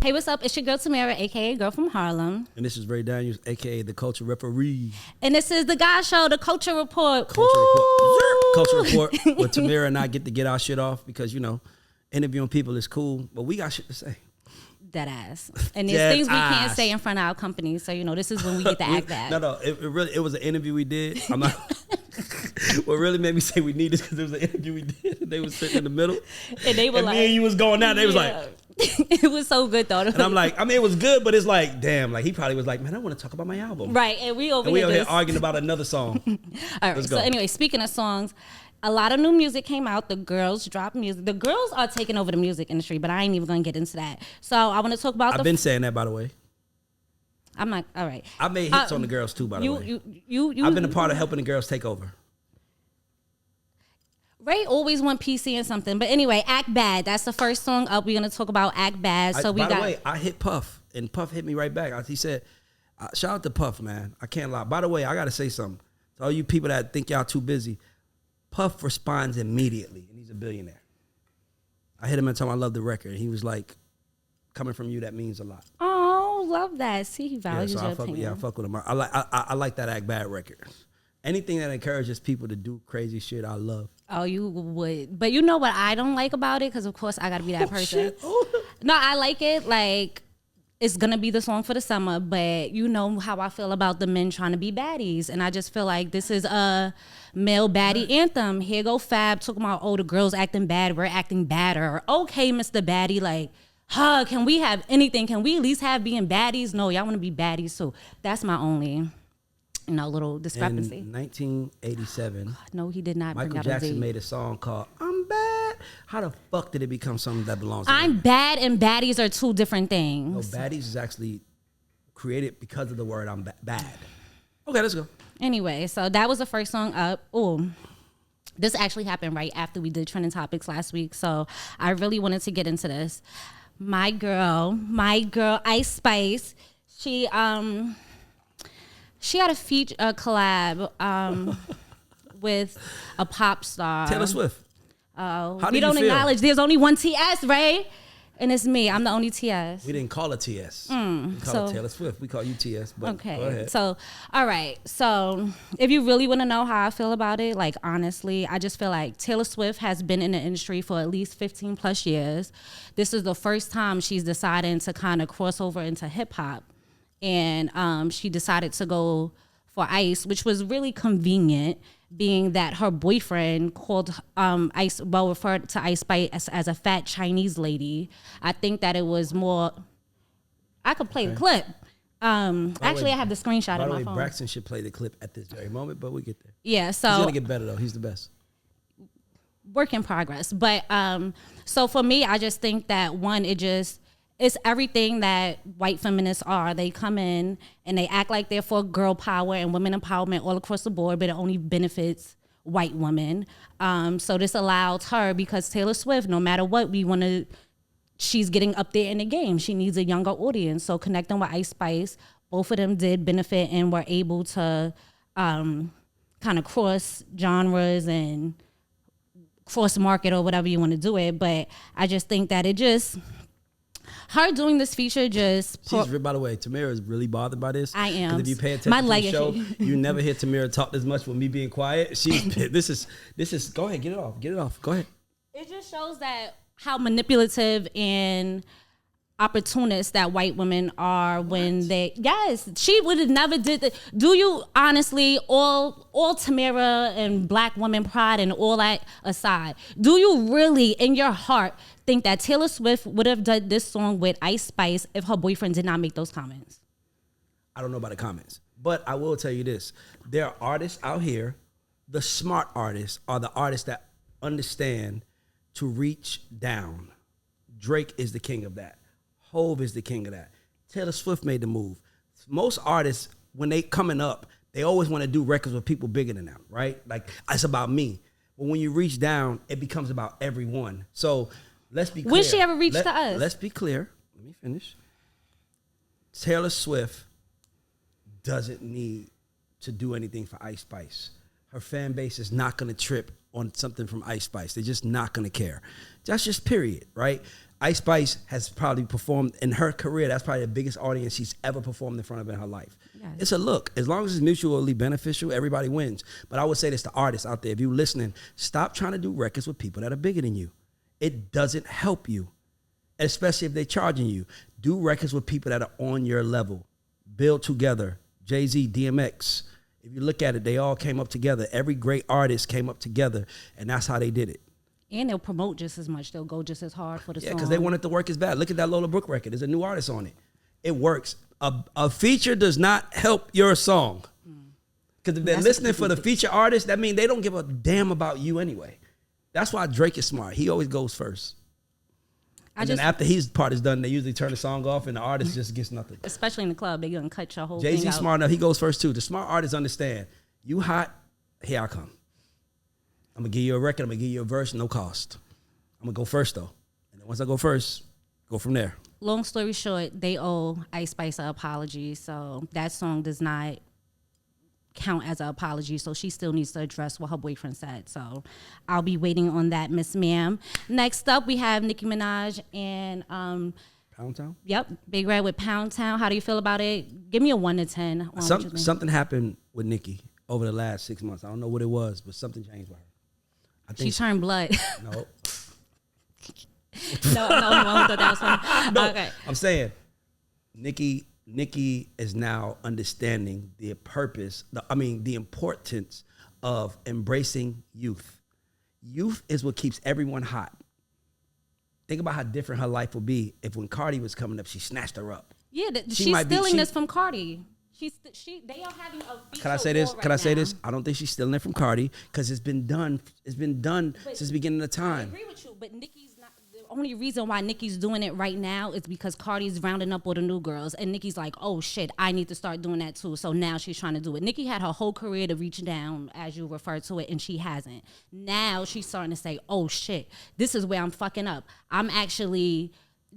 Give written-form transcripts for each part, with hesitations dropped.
Hey, what's up? It's your girl Tamira, aka Girl from Harlem. And this is Ray Daniels, aka the Culture Referee. And this is the Guy Show, the Culture Report. Culture Report, where Tamira and I get to get our shit off because, you know, interviewing people is cool, but we got shit to say. Dead ass. And there's things we can't say in front of our company, so, you know, this is when we get to act bad. No, it was an interview we did. I'm not. What really made me say we need this because it was an interview we did. And they was sitting in the middle, and they were and like, me and you was going down. They was like, it was so good though. And I'm like, I mean, it was good, but it's like, damn, like he probably was like, man, I want to talk about my album, right? And we over here arguing about another song. All right. So anyway, speaking of songs, a lot of new music came out. The girls dropped music. The girls are taking over the music industry, but I ain't even gonna get into that. So I want to talk about. I've been saying that, by the way. I'm not all right. I made hits on the girls too, by the way. I've been a part of helping the girls take over. Ray always want PC and something, but anyway, Act Bad. That's the first song up. We're gonna talk about Act Bad. So by the way, I hit Puff, and Puff hit me right back. He said, "Shout out to Puff, man. I can't lie." By the way, I gotta say something to all you people that think y'all too busy. Puff responds immediately, and he's a billionaire. I hit him and told him I love the record, and he was like, "Coming from you, that means a lot." Oh, love that. See, he values your opinion. I fuck with him. I like that Act Bad record. Anything that encourages people to do crazy shit, I love. Oh, you would. But you know what I don't like about it? Because, of course, I got to be that person. No, I like it. Like, it's going to be the song for the summer. But you know how I feel about the men trying to be baddies. And I just feel like this is a male baddie anthem. Here go Fab talking about, oh, the girls acting bad. We're acting badder. Okay, Mr. Baddie, like, can we have anything? Can we at least have being baddies? No, y'all want to be baddies. So that's my only... little discrepancy. In 1987, no, he did not. Michael Jackson made a song called "I'm Bad." How the fuck did it become something that belongs to I'm bad and baddies are two different things. No, baddies is actually created because of the word "I'm bad." Okay, let's go. Anyway, so that was the first song up. Oh, this actually happened right after we did Trending Topics last week, so I really wanted to get into this. My girl, Ice Spice, she had a collab with a pop star. Taylor Swift. We don't acknowledge there's only one TS, Ray. And it's me. I'm the only TS. We didn't call her TS. We call her Taylor Swift. We call you TS. But okay. Go ahead. So, all right. So, if you really want to know how I feel about it, like, honestly, I just feel like Taylor Swift has been in the industry for at least 15 plus years. This is the first time she's deciding to kind of cross over into hip hop. And she decided to go for Ice, which was really convenient, being that her boyfriend called referred to Ice Spice as a fat Chinese lady. I think that it was more. I could play the clip. Actually, I have the screenshot on my phone. Braxton should play the clip at this very moment, but we get there. Yeah, so he's gonna get better though. He's the best. Work in progress, but so for me, I just think that it's everything that white feminists are. They come in and they act like they're for girl power and women empowerment all across the board, but it only benefits white women. So this allows her, because Taylor Swift, no matter what, she's getting up there in the game. She needs a younger audience. So connecting with Ice Spice, both of them did benefit and were able to kind of cross genres and cross market or whatever you want to do it. But I just think that her doing this feature by the way, Tamira is really bothered by this. I am. If you pay attention to the show, you never hear Tamira talk this much with me being quiet. This is. Go ahead, get it off. Go ahead. It just shows that how manipulative and opportunists that white women are when she would have never did that. Do you honestly, all Tamira and black women pride and all that aside, do you really in your heart think that Taylor Swift would have done this song with Ice Spice if her boyfriend did not make those comments? I don't know about the comments, but I will tell you this. There are artists out here, the smart artists are the artists that understand to reach down. Drake is the king of that. Hove is the king of that. Taylor Swift made the move. Most artists, when they coming up, they always want to do records with people bigger than them, right? Like, it's about me. But when you reach down, it becomes about everyone. So let's be clear. Will she ever reach to us? Let's be clear. Let me finish. Taylor Swift doesn't need to do anything for Ice Spice. Her fan base is not going to trip on something from Ice Spice. They're just not gonna care. That's just period, right? Ice Spice has probably performed in her career. That's probably the biggest audience she's ever performed in front of in her life. Yes. It's a look. As long as it's mutually beneficial, everybody wins. But I would say this to artists out there: if you're listening, stop trying to do records with people that are bigger than you. It doesn't help you, especially if they're charging you. Do records with people that are on your level. Build together. Jay-Z, DMX. If you look at it, they all came up together. Every great artist came up together, and that's how they did it. And they'll promote just as much. They'll go just as hard for the song. Yeah, because they want it to work as bad. Look at that Lola Brooke record. There's a new artist on it. It works. A feature does not help your song. Because if they're listening for the feature artist, that means they don't give a damn about you anyway. That's why Drake is smart. He always goes first. And then after his part is done, they usually turn the song off and the artist just gets nothing. Especially in the club, they're going to cut your whole thing out. Jay-Z smart enough. He goes first too. The smart artists understand. You hot, here I come. I'm going to give you a record. I'm going to give you a verse, no cost. I'm going to go first though. And then once I go first, go from there. Long story short, they owe Ice Spice an apology. So that song does not count as an apology. So she still needs to address what her boyfriend said. So I'll be waiting on that, Miss Ma'am. Next up, we have Nicki Minaj and Pound Town? Yep, Big Red with Pound Town. How do you feel about it? Give me a 1 to 10. Something happened with Nicki over the last 6 months. I don't know what it was, but something changed with her. I think she turned blood. No. no, I thought that was funny. No, okay. I'm saying Nicki is now understanding the purpose, the importance of embracing youth. Youth is what keeps everyone hot. Think about how different her life would be if when Cardi was coming up, she snatched her up. Yeah, she's stealing this from Cardi. They are having a feature. Can I say this? Can I say this? I don't think she's stealing it from Cardi because it's been done. It's been done since the beginning of time. I agree with you, but Nicki's not. The only reason why Nicki's doing it right now is because Cardi's rounding up all the new girls, and Nicki's like, "Oh shit, I need to start doing that too." So now she's trying to do it. Nicki had her whole career to reach down, as you refer to it, and she hasn't. Now she's starting to say, "Oh shit, this is where I'm fucking up. I'm actually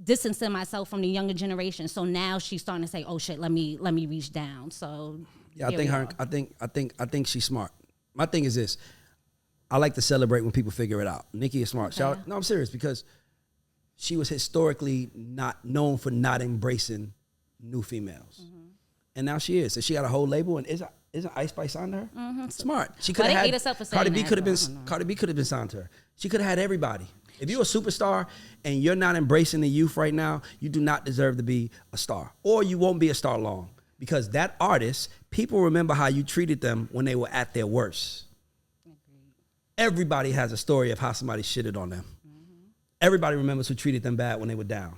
distancing myself from the younger generation." So now she's starting to say, "Oh shit, let me reach down." So yeah, I think she's smart. My thing is this: I like to celebrate when people figure it out. Nicki is smart. Okay. No, I'm serious because she was historically not known for not embracing new females, and now she is. So she got a whole label, and isn't Ice Spice signed to her? Mm-hmm. Smart. She could have had Cardi B. Could have been Cardi B. Could have been signed to her. She could have had everybody. If you're a superstar and you're not embracing the youth right now, you do not deserve to be a star. Or you won't be a star long. Because that artist, people remember how you treated them when they were at their worst. Everybody has a story of how somebody shitted on them. Mm-hmm. Everybody remembers who treated them bad when they were down.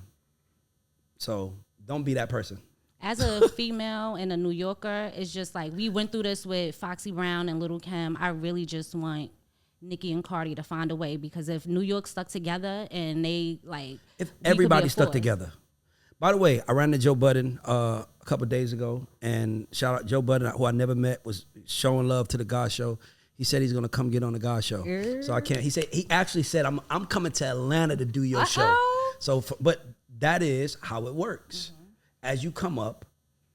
So don't be that person. As a female and a New Yorker, it's just like we went through this with Foxy Brown and Lil' Kim. I really just want Nicki and Cardi to find a way, because if New York stuck together and if everybody stuck together. By the way, I ran to Joe Budden a couple of days ago, and shout out Joe Budden, who I never met, was showing love to the God Show. He said he's gonna come get on the God Show, so I can't. He actually said I'm coming to Atlanta to do your show. So, but that is how it works. Mm-hmm. As you come up,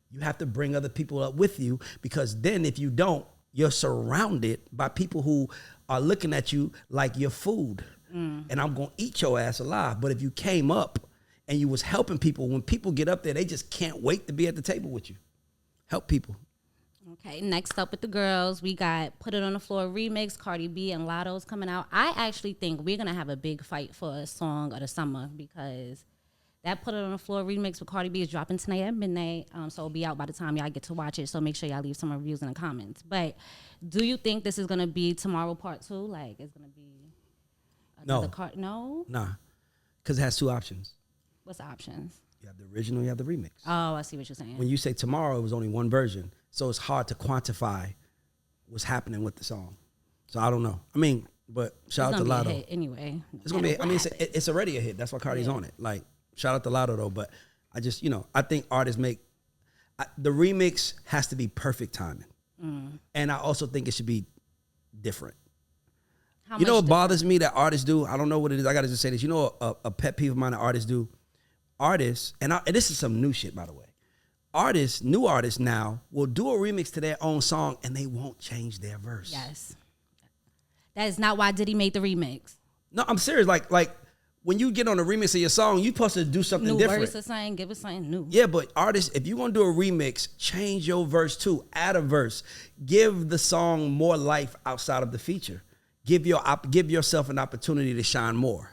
you have to bring other people up with you, because then if you don't, you're surrounded by people who are looking at you like you're food, and I'm gonna eat your ass alive. But if you came up and you was helping people, when people get up there, they just can't wait to be at the table with you. Help people. Okay, next up with the girls, we got Put It On The Floor remix. Cardi B and Latto's coming out. I actually think we're gonna have a big fight for a song of the summer, because that Put It On The Floor remix with Cardi B is dropping tonight at midnight. So it'll be out by the time y'all get to watch it. So make sure y'all leave some reviews in the comments. But do you think this is gonna be Tomorrow Part 2? Like, it's gonna be another No? Nah, because it has two options. What's the options? You have the original, you have the remix. Oh, I see what you're saying. When you say Tomorrow, it was only one version. So it's hard to quantify what's happening with the song. So I don't know. I mean, but shout out to Latto. It's gonna be a hit anyway. It's gonna be. I mean, it's already a hit. That's why Cardi's on it. Like, shout out to Latto though. But I just, I think artists the remix has to be perfect timing, and I also think it should be different. You know what bothers me that artists do? I don't know what it is. I gotta just say this. A pet peeve of mine that artists do. Artists, and this is some new shit, by the way. New artists now will do a remix to their own song and they won't change their verse. Yes. That is not why Diddy made the remix. No, I'm serious. Like when you get on a remix of your song, you're supposed to do something New different. verse or something, give us something new. Yeah, but artists, if you're gonna do a remix, change your verse too. Add a verse. Give the song more life outside of the feature. Give yourself an opportunity to shine more.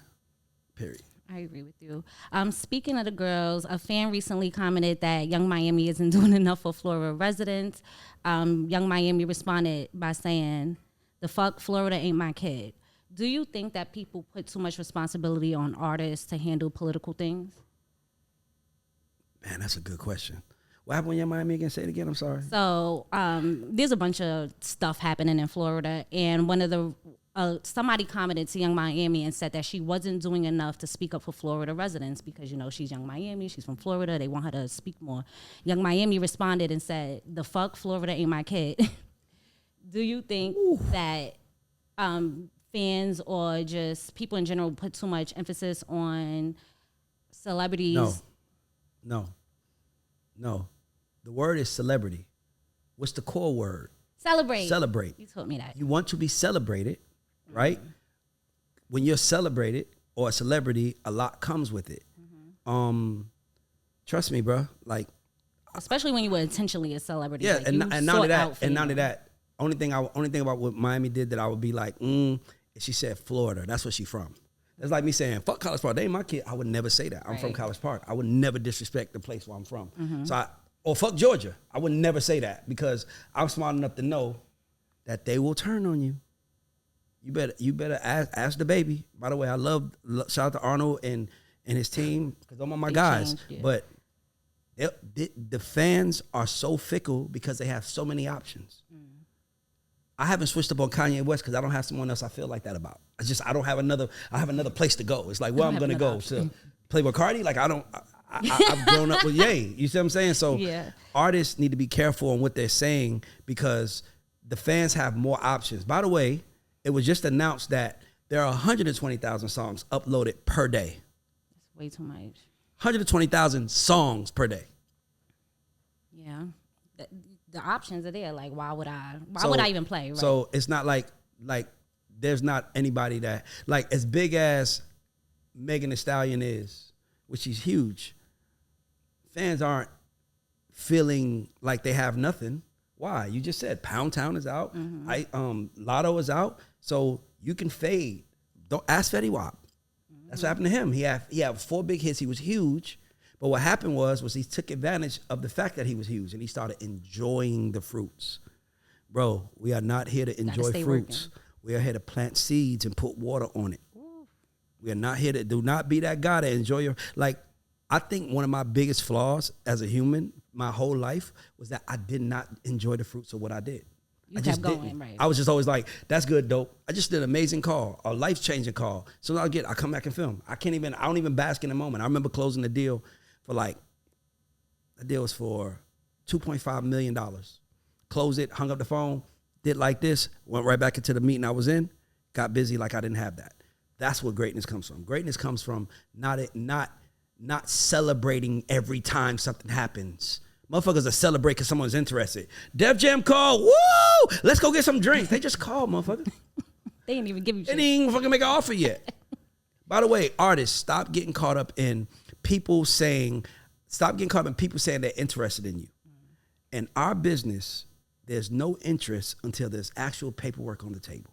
Period. I agree with you. Speaking of the girls, a fan recently commented that Young Miami isn't doing enough for Florida residents. Young Miami responded by saying, "The fuck, Florida ain't my kid." Do you think that people put too much responsibility on artists to handle political things? Man, that's a good question. What happened when Young Miami again? Say it again. I'm sorry. So there's a bunch of stuff happening in Florida, and one of the somebody commented to Young Miami and said that she wasn't doing enough to speak up for Florida residents because, you know, she's Young Miami, she's from Florida, they want her to speak more. Young Miami responded and said, "The fuck, Florida ain't my kid." Do you think that fans or just people in general put too much emphasis on celebrities? No. The word is celebrity. What's the core word? Celebrate. Celebrate. You told me that. You want to be celebrated, right? When you're celebrated or a celebrity, a lot comes with it. Trust me, bro. Like, especially when you were intentionally a celebrity. yeah, like and not only that, only thing about what Miami did that I would be like, she said Florida. That's where she from. That's like me saying, fuck College Park. They ain't my kid. I would never say that. I'm from College Park. I would never disrespect the place where I'm from. Or fuck Georgia. I would never say that because I'm smart enough to know that they will turn on you. You better ask the baby. By the way, I shout out to Arnold and his team because I'm on my guys. But the fans are so fickle because they have so many options. I haven't switched up on Kanye West because I don't have someone else I feel like that about. I have another place to go. It's like, where I'm going to go to play with Cardi? Like, I've grown up with Ye. You see what I'm saying? So artists need to be careful on what they're saying because the fans have more options. By the way, it was just announced that there are 120,000 songs uploaded per day. That's way too much. 120,000 songs per day. Yeah. The options are there. Like, why would I even play? Right? So it's not like there's not anybody that, like, as big as Megan Thee Stallion is, which she's huge, fans aren't feeling like they have nothing. Why? You just said Pound Town is out. Latto is out. So you can fade. Don't ask Fetty Wap. That's what happened to him. He had 4 big hits. He was huge. But what happened was he took advantage of the fact that he was huge and he started enjoying the fruits. Bro, we are not here to enjoy fruits. Working. We are here to plant seeds and put water on it. Ooh. We are not here to do not be that guy to enjoy your, like, I think one of my biggest flaws as a human my whole life was that I did not enjoy the fruits of what I did. I just didn't. Right. I was just always like, that's good, dope. I just did an amazing call, a life-changing call. So I come back and film. I don't even bask in the moment. I remember closing the deal for the deal was for $2.5 million. Closed it, hung up the phone, did like this, went right back into the meeting I was in, got busy like I didn't have that. That's where greatness comes from. Greatness comes from not celebrating every time something happens. Motherfuckers are celebrate because someone's interested. Def Jam called, woo! Let's go get some drinks. They just called, motherfucker. They didn't even give you shit. They didn't even fucking make an offer yet. By the way, artists, stop getting caught up in people saying they're interested in you. In our business, there's no interest until there's actual paperwork on the table.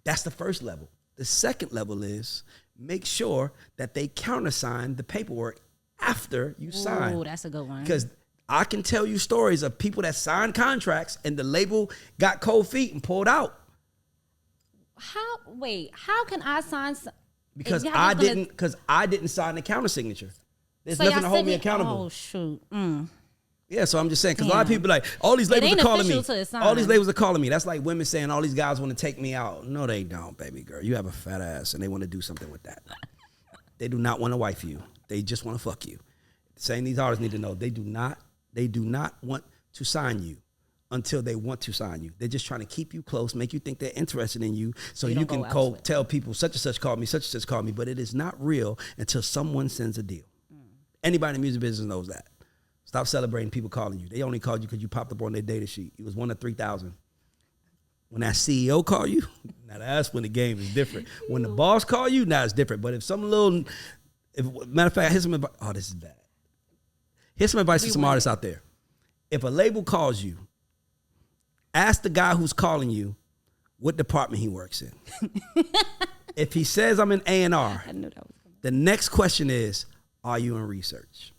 That's the first level. The second level is make sure that they countersign the paperwork after you sign. Oh, that's a good one. Because I can tell you stories of people that signed contracts and the label got cold feet and pulled out. How can I sign? Because I didn't sign the counter signature. There's nothing to hold me accountable. Oh, shoot. Yeah, so I'm just saying, because a lot of people like, all these labels are calling me. All these labels are calling me. That's like women saying, all these guys want to take me out. No, they don't, baby girl. You have a fat ass, and they want to do something with that. They do not want to wife you. They just want to fuck you. Saying these artists need to know, they do not want to sign you until they want to sign you. They're just trying to keep you close, make you think they're interested in you, so you can tell people, such and such called me, such and such called me, but it is not real until someone sends a deal. Anybody in the music business knows that. Stop celebrating people calling you. They only called you because you popped up on their data sheet. It was 1 of 3,000. When that CEO call you, now that's when the game is different. When the boss call you, now it's different. But if some little, matter of fact, here's some advice. Oh, this is bad. Here's some advice for some artists out there. If a label calls you, ask the guy who's calling you what department he works in. If he says I'm in A&R, I knew that was coming. The next question is, are you in research?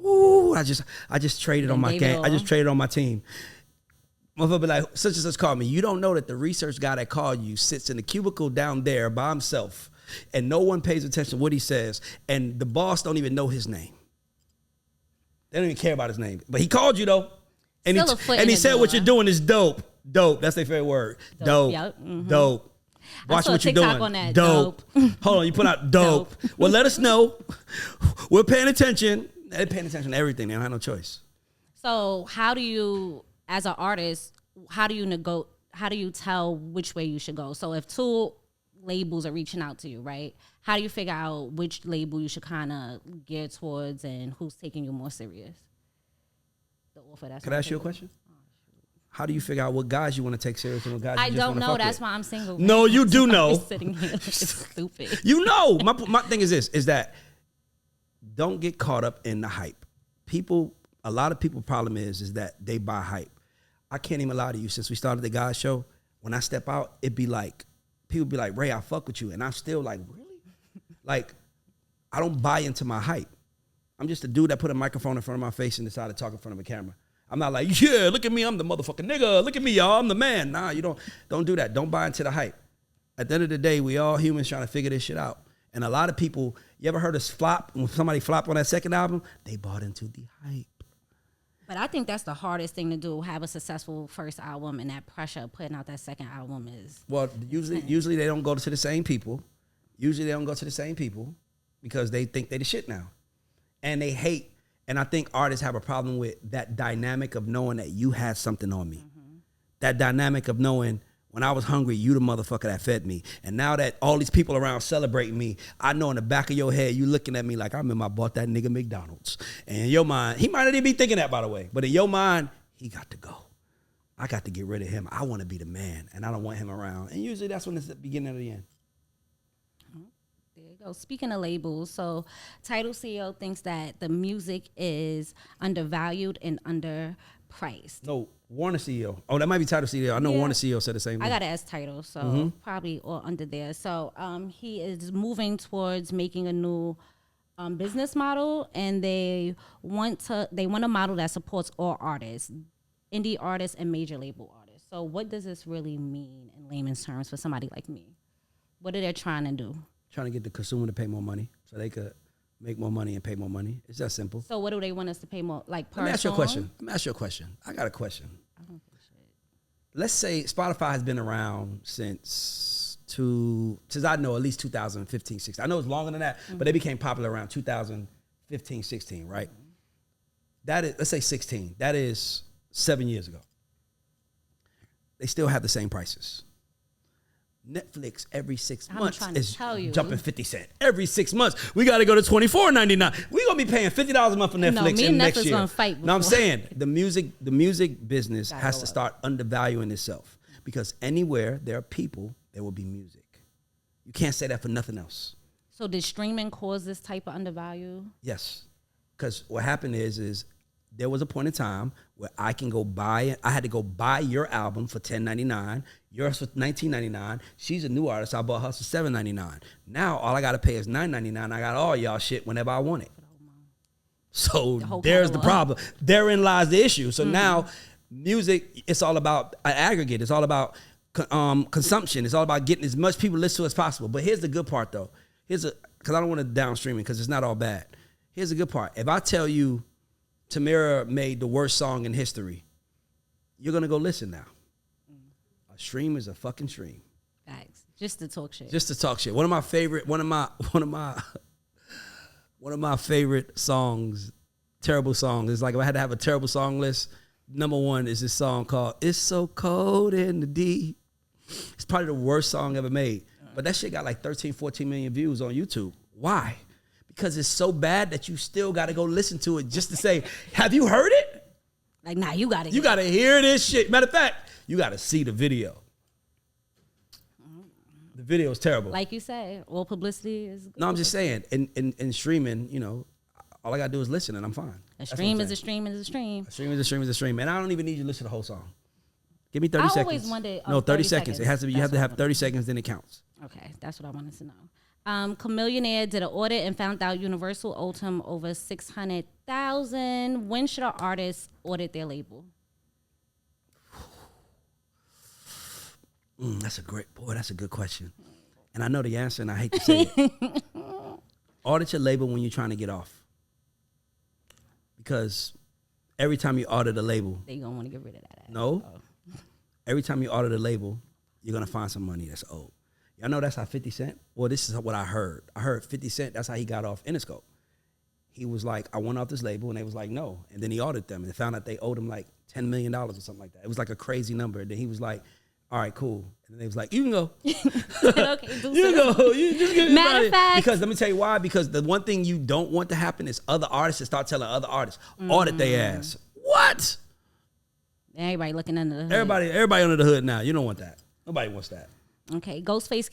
Ooh, I just traded on my game. I just traded on my team. Motherfucker be like, such and such called me. You don't know that the research guy that called you sits in the cubicle down there by himself, and no one pays attention to what he says, and the boss don't even know his name. They don't even care about his name. But he called you though. And he said what you're doing is dope. Dope. That's their favorite word. Dope. Yep. Mm-hmm. Dope. Watch what you're doing. On that. Dope. Hold on, you put out dope. Well, let us know. We're paying attention. They're paying attention to everything. They don't have no choice. So how do you, as an artist, how do you tell which way you should go? So if two labels are reaching out to you, right? How do you figure out which label you should kind of gear towards and who's taking you more serious? Can I ask you a question? How do you figure out what guys you want to take serious and what guys you just want to fuck with? I don't know. That's why I'm single. No, you do know. Sitting here looking stupid. You know. My thing is this, is that don't get caught up in the hype. A lot of people's problem is that they buy hype. I can't even lie to you. Since we started the guys show, when I step out, it'd be like, people be like, Ray, I fuck with you. And I'm still like, really? Like, I don't buy into my hype. I'm just a dude that put a microphone in front of my face and decided to talk in front of a camera. I'm not like, yeah, look at me, I'm the motherfucking nigga. Look at me, y'all, I'm the man. Nah, you don't do that. Don't buy into the hype. At the end of the day, we all humans trying to figure this shit out. And a lot of people, you ever heard us flop? When somebody flopped on that second album, they bought into the hype. But I think that's the hardest thing to do, have a successful first album, and that pressure of putting out that second album is... Well, usually they don't go to the same people. Usually they don't go to the same people because they think they the shit now. And they hate, and I think artists have a problem with that dynamic of knowing that you had something on me. Mm-hmm. That dynamic of knowing when I was hungry, you the motherfucker that fed me. And now that all these people around celebrating me, I know in the back of your head, you looking at me like, I remember I bought that nigga McDonald's. And in your mind, he might not even be thinking that, by the way, but in your mind, he got to go. I got to get rid of him. I want to be the man, and I don't want him around. And usually that's when it's the beginning of the end. There you go. Speaking of labels, so Tidal CEO thinks that the music is undervalued and underpriced. No, Warner CEO. Oh, that might be Tidal CEO. I know Warner CEO said the same thing. I got to ask Tidal, so probably all under there. So he is moving towards making a new business model, and they want a model that supports all artists, indie artists and major label artists. So what does this really mean in layman's terms for somebody like me? What are they trying to do? Trying to get the consumer to pay more money so they could make more money and pay more money. It's that simple. So what do they want us to pay more? Like per Let me ask you a question. I got a question. I don't give a shit. Let's say Spotify has been around since I know at least 2015, 16. I know it's longer than that, but they became popular around 2015, 16, right? That is, let's say 16. That is 7 years ago. They still have the same prices. Netflix every 6 months is jumping 50 cents. Every 6 months, we got to go to $24.99. We're going to be paying $50 a month for Netflix in next year. Gonna fight no, I'm saying the music business has to start undervaluing itself, because anywhere there are people, there will be music. You can't say that for nothing else. So did streaming cause this type of undervalue? Yes, because what happened is there was a point in time where I had to go buy your album for $10.99, yours for $19.99. She's a new artist. I bought her for $7.99. Now all I got to pay is $9.99. I got all y'all shit whenever I want it. So there's the problem. Therein lies the issue. So now music, it's all about an aggregate. It's all about consumption. It's all about getting as much people to listen to as possible. But here's the good part, though. Because I don't want to downstream it, because it's not all bad. Here's the good part. If I tell you Tamira made the worst song in history, you're gonna go listen now. A stream is a fucking stream. Thanks. Just to talk shit. Just to talk shit. One of my favorite songs, terrible songs. It's like if I had to have a terrible song list, number one is this song called "It's So Cold in the Deep." It's probably the worst song ever made. But that shit got like 13, 14 million views on YouTube. Why? Because it's so bad that you still got to go listen to it just to say, have you heard it? Like, nah, you got to hear this shit. Matter of fact, you got to see the video. video is terrible. Like you said, all publicity is good. No, I'm just saying, in streaming, you know, all I gotta do is listen and I'm fine. A stream is a stream is a stream. A stream is a stream is a stream. And I don't even need you to listen to the whole song. Give me 30 seconds. I always wondered. No, 30 seconds. It has to be, you have to have 30 seconds, then it counts. Okay, that's what I wanted to know. Chamillionaire did an audit and found out Universal owed him over $600,000. When should an artist audit their label? That's a good question. And I know the answer, and I hate to say it. Audit your label when you're trying to get off. Because every time you audit a label, they gonna want to get rid of that. No. Oh. Every time you audit a label, you're gonna find some money that's owed. Y'all know that's how 50 Cent, well, this is what I heard. I heard 50 Cent, that's how he got off Interscope. He was like, I went off this label, and they was like, no. And then he audited them, and found out they owed him like $10 million or something like that. It was like a crazy number. And then he was like, all right, cool. And then they was like, you can go. Okay, you can go. You just get Matter of fact. Because let me tell you why. Because the one thing you don't want to happen is other artists to start telling other artists, audit their ass. What? Everybody looking under the hood. Everybody under the hood now. You don't want that. Nobody wants that. Okay, Ghostface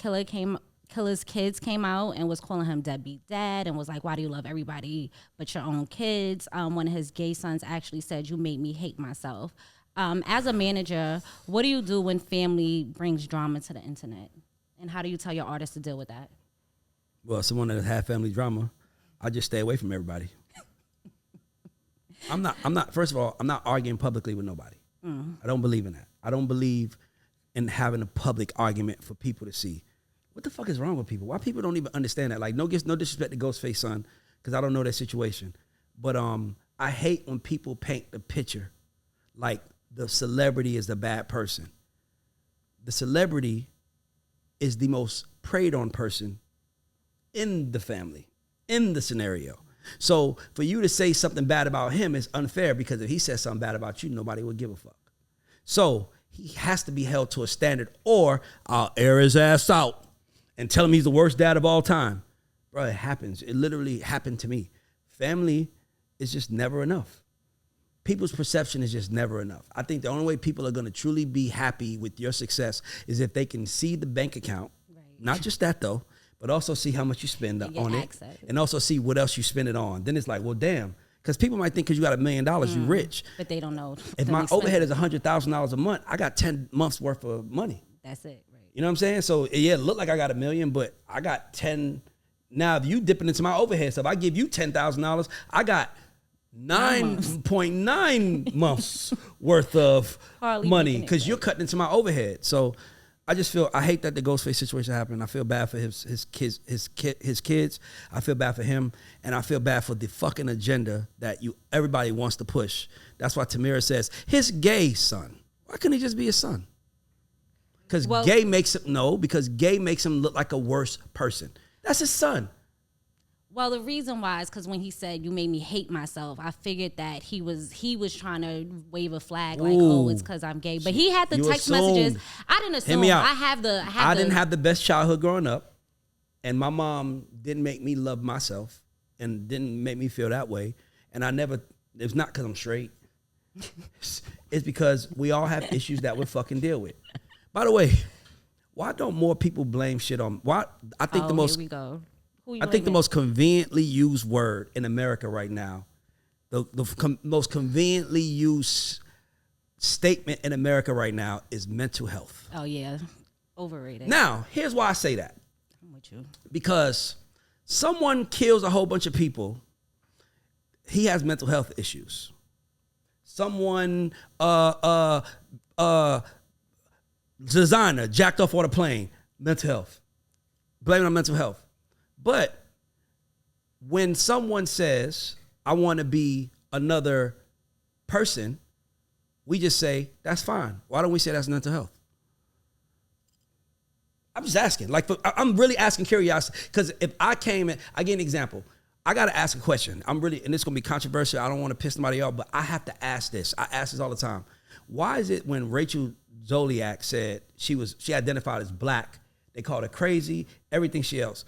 Killer's kids came out and was calling him deadbeat dad and was like, why do you love everybody but your own kids? One of his gay sons actually said, you made me hate myself. As a manager, what do you do when family brings drama to the internet? And how do you tell your artists to deal with that? Well, someone that had family drama, I just stay away from everybody. First of all, I'm not arguing publicly with nobody. I don't believe in that. I don't believe in having a public argument for people to see. What the fuck is wrong with people? Why people don't even understand that? Like, no disrespect to Ghostface son, because I don't know that situation. But I hate when people paint the picture like the celebrity is the bad person. The celebrity is the most preyed on person in the family, in the scenario. So for you to say something bad about him is unfair, because if he says something bad about you, nobody would give a fuck. So he has to be held to a standard, or I'll air his ass out and tell him he's the worst dad of all time. Bro, it happens. It literally happened to me. Family is just never enough. People's perception is just never enough. I think the only way people are going to truly be happy with your success is if they can see the bank account. Right. Not just that, though, but also see how much you spend on it, and also see what else you spend it on. Then it's like, well, damn. Because people might think because you got $1 million, you're rich. But they don't know. If my overhead is $100,000 a month, I got 10 months worth of money. That's it, right? You know what I'm saying? So, yeah, it looked like I got $1 million, but I got 10. Now, if you dipping into my overhead, so if I give you $10,000, I got 9.9 months worth of money, because you're cutting into my overhead. So I just feel, I hate that the Ghostface situation happened. I feel bad for his kids. I feel bad for him, and I feel bad for the fucking agenda that everybody wants to push. That's why Tamira says his gay son. Why couldn't he just be his son? Because gay makes him look like a worse person. That's his son. Well, the reason why is because when he said, you made me hate myself, I figured that he was trying to wave a flag like, oh, it's because I'm gay. But he had the text messages. I didn't assume. Hear me out. I didn't have the best childhood growing up, and my mom didn't make me love myself and didn't make me feel that way. And it's not because I'm straight. It's because we all have issues that we fucking deal with. By the way, why don't more people blame shit on, I think here we go. The most conveniently used word in America right now, the most conveniently used statement in America right now is mental health. Oh, yeah. Overrated. Now, here's why I say that. I'm with you. Because someone kills a whole bunch of people, he has mental health issues. Someone, designer, jacked off on a plane, mental health. Blame it on mental health. But when someone says, I want to be another person, we just say, that's fine. Why don't we say that's mental health? I'm just asking. I'm really asking curiosity. Because if I came in, I give an example. I got to ask a question. and it's going to be controversial. I don't want to piss somebody off, but I have to ask this. I ask this all the time. Why is it when Rachel Zoliak said she identified as black, they called her crazy, everything she wants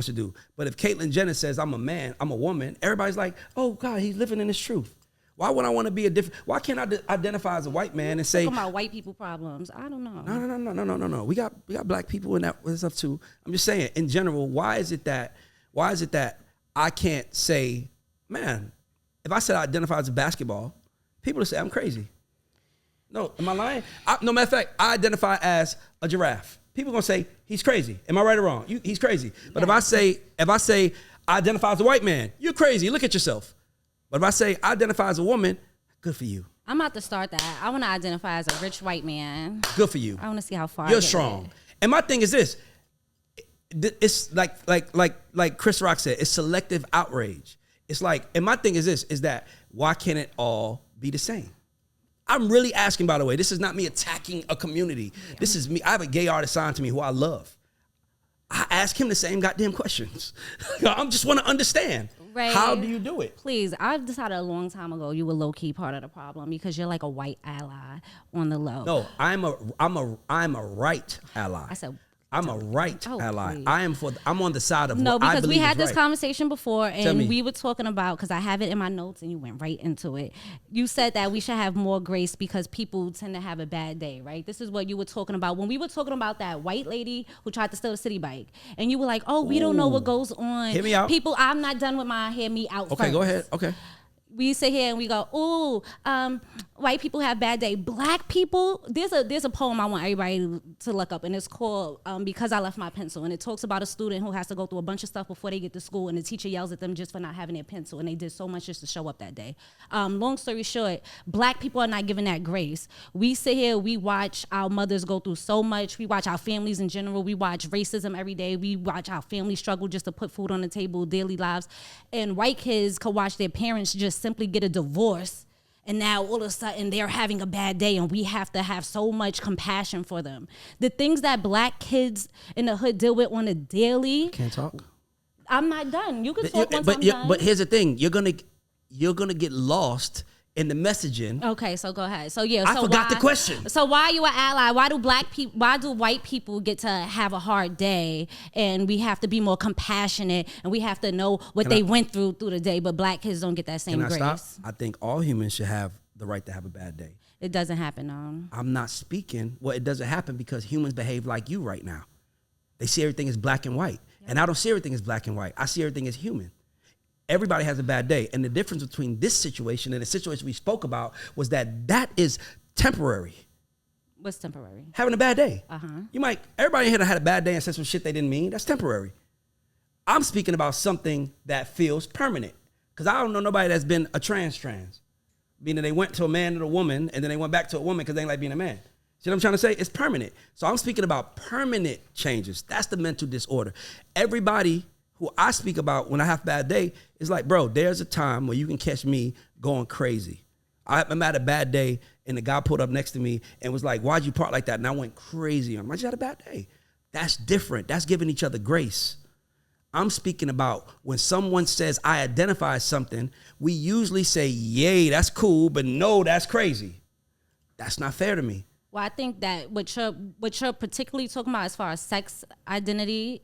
to do. But if Caitlyn Jenner says, I'm a man, I'm a woman, everybody's like, oh God, he's living in his truth. Why would I want to be a different? Why can't I identify as a white man and say talking about white people problems? I don't know. No. We got black people in that stuff too. I'm just saying, in general, why is it that I can't say, man, if I said I identify as a basketball, people would say I'm crazy. No, am I lying? No, matter of fact, I identify as a giraffe. People are gonna say he's crazy. Am I right or wrong? He's crazy. But if I say I identify as a white man, you're crazy. Look at yourself. But if I say I identify as a woman, good for you. I'm about to start that. I want to identify as a rich white man. Good for you. I want to see how far you're strong. And my thing is this: it's like Chris Rock said, it's selective outrage. It's like, and my thing is this: is that why can't it all be the same? I'm really asking, by the way. This is not me attacking a community. Yeah. This is me. I have a gay artist signed to me who I love. I ask him the same goddamn questions. I just want to understand. Ray, how do you do it? Please, I decided a long time ago you were low-key part of the problem because you're like a white ally on the low. No, I'm a right ally. I said I'm a right ally. Please. I'm on the side of no, what I because believe we had is this right. conversation before, and we were talking about, because I have it in my notes, and you went right into it. You said that we should have more grace because people tend to have a bad day, right? This is what you were talking about when we were talking about that white lady who tried to steal a city bike, and you were like, "Oh, we don't know what goes on." Hear me out. People, I'm not done with my hear me out. Okay, first. Go ahead. Okay. We sit here and we go, "Ooh, white people have bad day. Black people." There's a poem I want everybody to look up, and it's called "Because I Left My Pencil," and it talks about a student who has to go through a bunch of stuff before they get to school, and the teacher yells at them just for not having their pencil, and they did so much just to show up that day. Long story short, black people are not given that grace. We sit here, we watch our mothers go through so much. We watch our families in general. We watch racism every day. We watch our families struggle just to put food on the table, daily lives, and white kids could watch their parents just simply get a divorce, and now all of a sudden they're having a bad day, and we have to have so much compassion for them. The things that black kids in the hood deal with on a daily. Can't talk. I'm not done. You can talk once I'm done. But here's the thing: you're gonna get lost in the messaging. Okay, so go ahead. So yeah, I forgot the question. So why are you an ally? Why do white people get to have a hard day, and we have to be more compassionate, and we have to know what they went through the day, but black kids don't get that same grace? Stop? I think all humans should have the right to have a bad day. It doesn't happen. I'm not speaking. Well, it doesn't happen because humans behave like you right now. They see everything as black and white, and I don't see everything as black and white. I see everything as human. Everybody has a bad day. And the difference between this situation and the situation we spoke about was that is temporary. What's temporary? Having a bad day. Uh-huh. Everybody in here had a bad day and said some shit they didn't mean. That's temporary. I'm speaking about something that feels permanent. Because I don't know nobody that's been a trans. Meaning they went to a man and a woman, and then they went back to a woman because they ain't like being a man. See what I'm trying to say? It's permanent. So I'm speaking about permanent changes. That's the mental disorder. Everybody who I speak about when I have a bad day is like, bro, there's a time where you can catch me going crazy. I'm at a bad day, and the guy pulled up next to me and was like, why'd you park like that? And I went crazy on him. I just had a bad day. That's different. That's giving each other grace. I'm speaking about when someone says I identify as something, we usually say, yay, that's cool, but no, that's crazy. That's not fair to me. Well, I think that what you're particularly talking about as far as sex identity,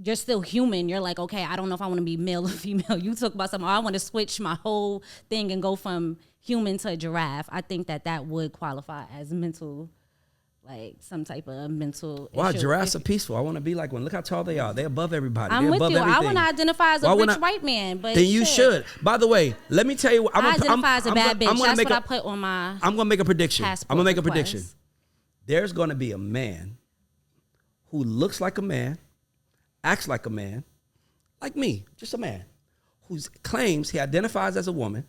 you're still human. You're like, okay, I don't know if I want to be male or female. You talk about something, I want to switch my whole thing and go from human to a giraffe. I think that would qualify as mental, like some type of mental Wow, issue. Giraffes are peaceful. I want to be like one. Look how tall they are. They're above everybody. I'm They're with above you. everything. I want to identify as a rich white man. But then you should. By the way, let me tell you. I identify as a bad bitch. That's what I put on my I'm going to make a prediction. I'm going to make a prediction. Request. There's going to be a man who looks like a man, acts like a man, like me, just a man, who claims he identifies as a woman.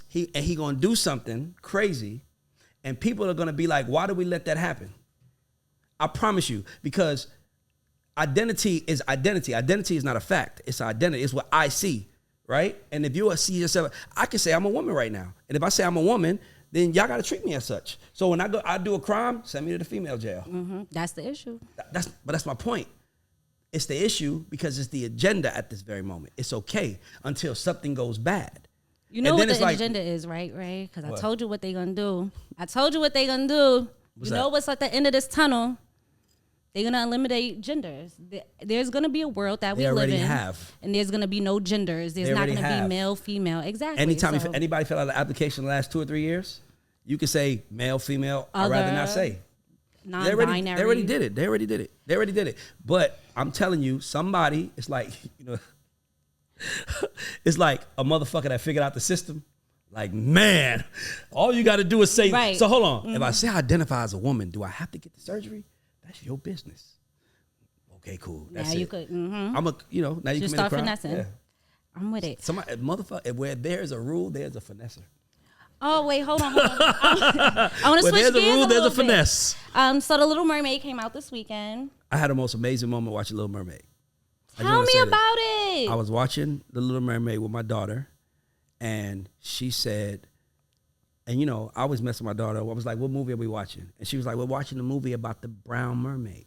He gonna do something crazy, and people are gonna be like, "Why do we let that happen?" I promise you, because identity is identity. Identity is not a fact; it's identity. It's what I see, right? And if you see yourself, I can say I'm a woman right now, and if I say I'm a woman, then y'all got to treat me as such. So when I do a crime, send me to the female jail. Mm-hmm. That's the issue. But that's my point. It's the issue because it's the agenda at this very moment. It's okay until something goes bad. You know what the agenda is, right, Ray? Because I told you what they gonna do. You know what's at the end of this tunnel. They're gonna eliminate genders. There's gonna be a world that we live in, and there's gonna be no genders. There's not gonna be male, female. Exactly. Anytime anybody fill out an application in the last 2 or 3 years, you can say male, female. I'd rather not say. Non-binary. They already did it. But I'm telling you, somebody, it's like, it's like a motherfucker that figured out the system. Like, man, all you got to do is say, right. So hold on. If I say I identify as a woman, do I have to get the surgery? That's your business. Okay, cool. That's now you could. Mm-hmm. now you can start finessing. Yeah. I'm with it. Somebody, motherfucker, where there's a rule, there's a finesser. Oh wait, hold on. I want to switch gears. There's a rule, there's a finesse. So the Little Mermaid came out this weekend. I had the most amazing moment watching Little Mermaid. Tell me about it. I was watching the Little Mermaid with my daughter, and she said, and I always mess with my daughter. I was like, "What movie are we watching?" And she was like, "We're watching a movie about the brown mermaid."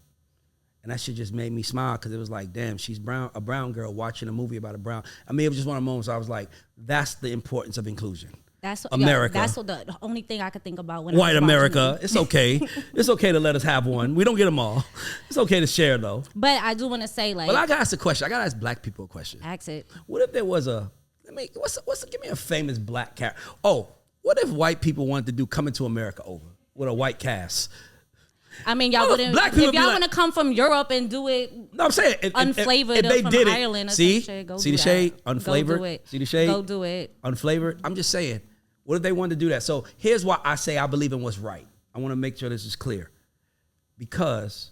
And that shit just made me smile because it was like, damn, she's a brown girl watching a movie about a brown. I mean, it was just one of the moments I was like, that's the importance of inclusion. That's America. That's what the only thing I could think about when white America. It's okay. It's okay to let us have one. We don't get them all. It's okay to share though. But I do want to say, like, well, I gotta ask a question. I gotta ask black people a question. Ask it. What if there was give me a famous black character. Oh, what if white people wanted to do Coming to America over with a white cast? I mean, y'all wouldn't. Black people if y'all want to come from Europe and do it, no, I'm saying unflavored if they from did Ireland it, or see, some shit, go see do the shade, that. unflavored. Go do it. See the shade, go do it. Unflavored. I'm just saying, what if they wanted to do that? So here's why I say I believe in what's right. I want to make sure this is clear, because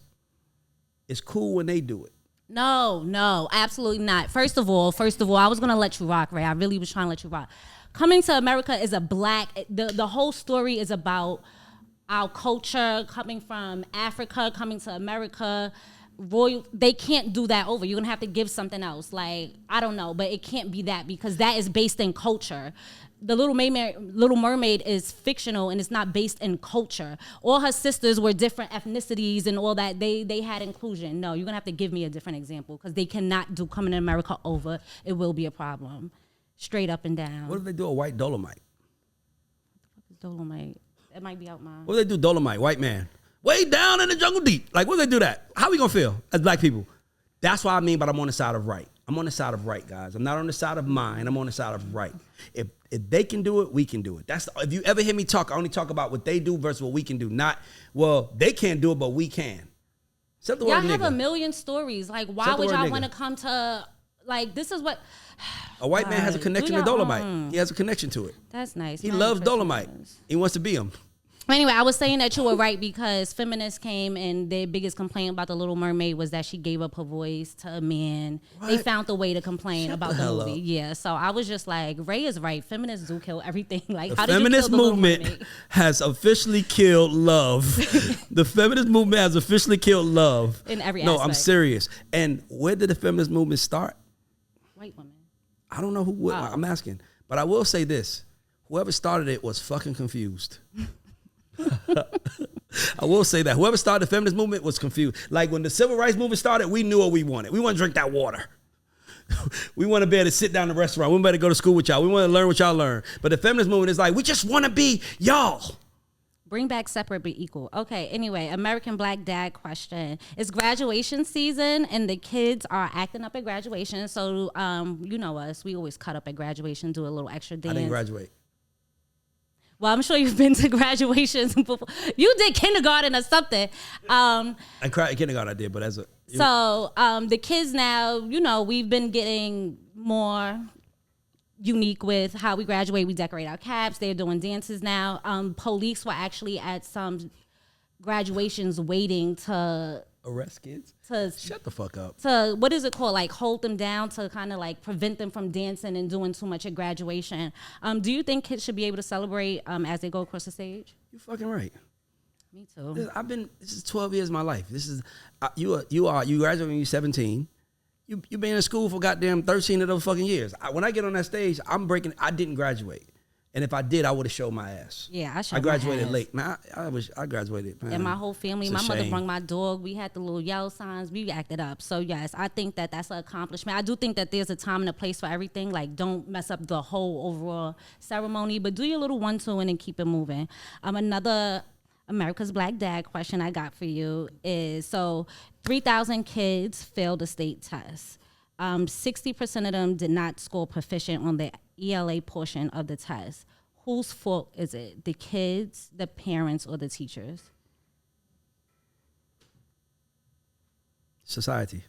it's cool when they do it. No, absolutely not. First of all, I was gonna let you rock, Ray. I really was trying to let you rock. Coming to America is the whole story is about our culture, coming from Africa, coming to America. They can't do that over. You're gonna have to give something else. Like, I don't know, but it can't be that because that is based in culture. The Little Mermaid is fictional and it's not based in culture. All her sisters were different ethnicities and all that. They had inclusion. No, you're gonna have to give me a different example because they cannot do Coming to America over. It will be a problem. Straight up and down. What if they do a white Dolomite? What the fuck is Dolomite? It might be out mine. What if they do Dolomite, white man? Way down in the jungle deep. Like, what if they do that? How we gonna feel as black people? That's what I mean, but I'm on the side of right. I'm on the side of right, guys. I'm not on the side of mine. I'm on the side of right. If they can do it, we can do it. If you ever hear me talk, I only talk about what they do versus what we can do. Not, well, they can't do it, but we can. Except the word nigga. Y'all have a million stories. Like, why would y'all want to come to, like, this is what... A white man has a connection to Dolomite. He has a connection to it. That's nice. He loves Dolomite. He wants to be him. Anyway, I was saying that you were right because feminists came and their biggest complaint about the Little Mermaid was that she gave up her voice to a man. What? They found a way to complain about the movie. Yeah, so I was just like, Ray is right. Feminists do kill everything. Like, the how did feminist you kill the movement has officially killed love. The feminist movement has officially killed love. In every aspect. No, I'm serious. And where did the feminist movement start? White women. I don't know who. I'm asking, but I will say this: whoever started it was fucking confused. I will say that whoever started the feminist movement was confused. Like when the civil rights movement started, we knew what we wanted. We want to drink that water. We want to be able to sit down in the restaurant. We want to go to school with y'all. We want to learn what y'all learn. But the feminist movement is like, we just want to be y'all. Bring back separate but equal. Okay, anyway, American Black Dad question. It's graduation season and the kids are acting up at graduation. So, you know us. We always cut up at graduation, do a little extra dance. I didn't graduate. Well, I'm sure you've been to graduations before. You did kindergarten or something. I cried kindergarten, I did, but as a... So, the kids now, we've been getting more... unique with how we graduate. We decorate our caps. They're doing dances now. Police were actually at some graduations waiting to arrest kids. Shut the fuck up. To what is it called? Like hold them down to kind of like prevent them from dancing and doing too much at graduation. Do you think kids should be able to celebrate as they go across the stage? You're fucking right. Me too. This is 12 years of my life. This is you graduate when you're 17. You been in school for goddamn 13 of those fucking years. When I get on that stage, I didn't graduate. And if I did, I would have showed my ass. Yeah, I graduated late. Man, I graduated. Man, and my whole family, my mother brought my dog. We had the little yellow signs. We acted up. So yes, I think that's an accomplishment. I do think that there's a time and a place for everything. Like don't mess up the whole overall ceremony, but do your little 1-2 and then keep it moving. America's Black Dad question I got for you is, so 3,000 kids failed a state test. 60% of them did not score proficient on the ELA portion of the test. Whose fault is it? The kids, the parents, or the teachers? Society.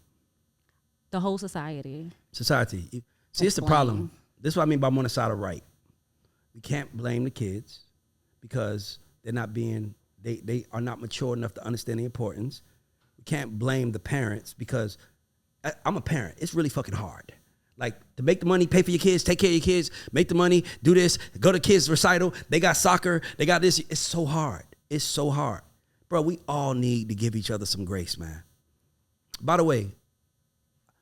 The whole society. Society. See, it's the problem. This is what I mean by I'm on the side of right. We can't blame the kids because they're not being, they are not mature enough to understand the importance. We can't blame the parents because I'm a parent. It's really fucking hard. Like, to make the money, pay for your kids, take care of your kids, make the money, do this, go to kids' recital. They got soccer. They got this. It's so hard. It's so hard. Bro, we all need to give each other some grace, man. By the way,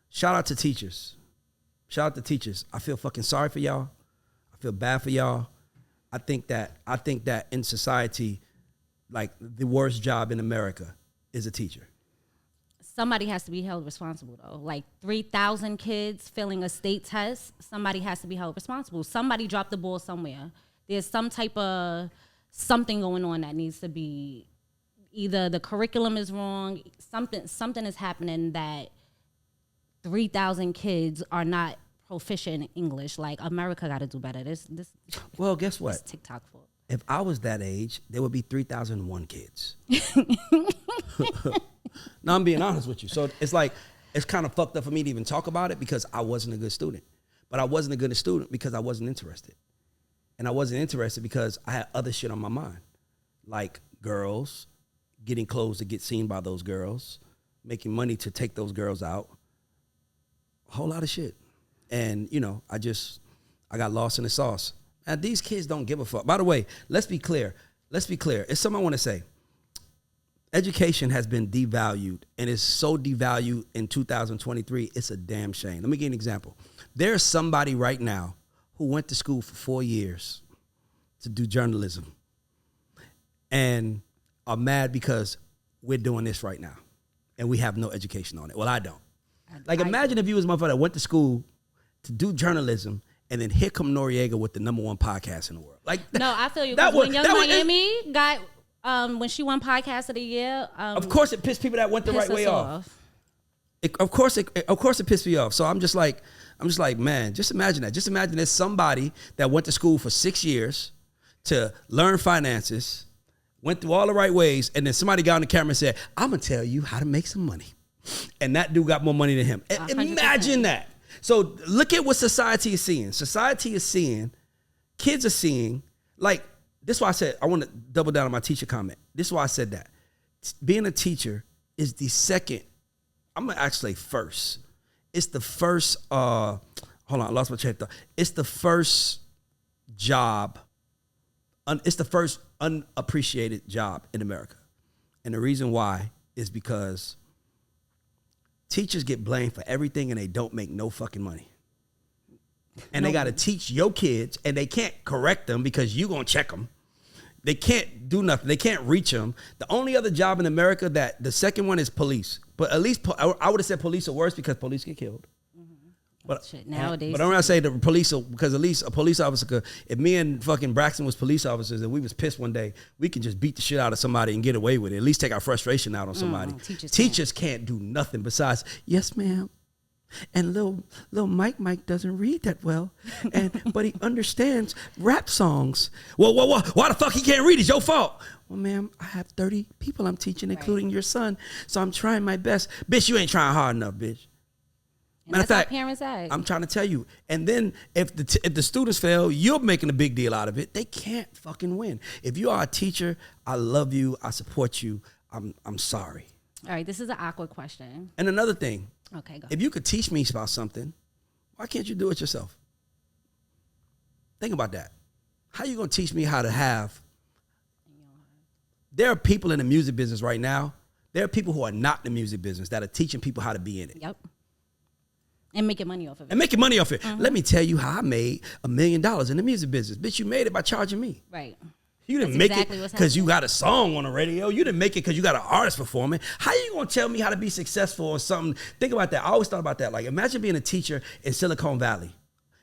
shout out to teachers. Shout out to teachers. I feel fucking sorry for y'all. I feel bad for y'all. I think that in society, like, the worst job in America is a teacher. Somebody has to be held responsible, though. Like 3,000 kids failing a state test, somebody has to be held responsible. Somebody dropped the ball somewhere. There's some type of something going on that needs to be, either the curriculum is wrong, something is happening that 3,000 kids are not proficient in English. Like, America got to do better. Well, guess what? It's TikTok fault. If I was that age, there would be 3,001 kids. No, I'm being honest with you. So it's like, it's kind of fucked up for me to even talk about it because I wasn't a good student. But I wasn't a good student because I wasn't interested. And I wasn't interested because I had other shit on my mind. Like girls, getting clothes to get seen by those girls, making money to take those girls out. A whole lot of shit. And, you know, I got lost in the sauce. And these kids don't give a fuck. By the way, let's be clear. It's something I want to say. Education has been devalued, and it's so devalued in 2023, it's a damn shame. Let me give you an example. There's somebody right now who went to school for 4 years to do journalism and are mad because we're doing this right now, and we have no education on it. Well, I don't. Like, imagine if you was a motherfucker that went to school to do journalism, and then here come Noriega with the #1 podcast in the world. Like, no, I feel you. When Young Miami got... when she won Podcast of the Year, of course it pissed people that went the right way off. Of course it pissed me off. So I'm just like, man, just imagine that. Just imagine there's somebody that went to school for 6 years to learn finances, went through all the right ways, and then somebody got on the camera and said, "I'm gonna tell you how to make some money," and that dude got more money than him. 100%. Imagine that. So look at what society is seeing. Society is seeing, kids are seeing, like. This is why I said, I want to double down on my teacher comment. This is why I said that. Being a teacher is the second, I'm going to actually say first. It's the first, hold on, I lost my train of thought. It's the first job, it's the first unappreciated job in America. And the reason why is because teachers get blamed for everything and they don't make no fucking money. And they got to teach your kids, and they can't correct them because you going to check them. They can't do nothing. They can't reach them. The only other job in America the second one is police. But at least I would have said police are worse because police get killed. Mm-hmm. But shit, nowadays. But I'm not saying the police, because at least a police officer could, if me and fucking Braxton was police officers and we was pissed one day, we can just beat the shit out of somebody and get away with it. At least take our frustration out on somebody. Teachers can't do nothing besides, "Yes, ma'am. And little Mike doesn't read that well, but he understands rap songs." Well, why the fuck he can't read? It's your fault. "Well, ma'am, I have 30 people I'm teaching, including your son, so I'm trying my best." Bitch, you ain't trying hard enough, bitch. Matter of fact, parents act. I'm trying to tell you. And then if the students fail, you're making a big deal out of it. They can't fucking win. If you are a teacher, I love you. I support you. I'm sorry. All right, this is an awkward question. And another thing. Okay, go. If you could teach me about something, why can't you do it yourself? Think about that. How you gonna teach me how to have? There are people in the music business right now. There are people who are not in the music business that are teaching people how to be in it. Yep. And making money off of it. Mm-hmm. Let me tell you how I made $1 million in the music business. Bitch, you made it by charging me. Right. You didn't make it because you got a song on the radio. You didn't make it because you got an artist performing. How you going to tell me how to be successful or something? Think about that. I always thought about that. Like, imagine being a teacher in Silicon Valley.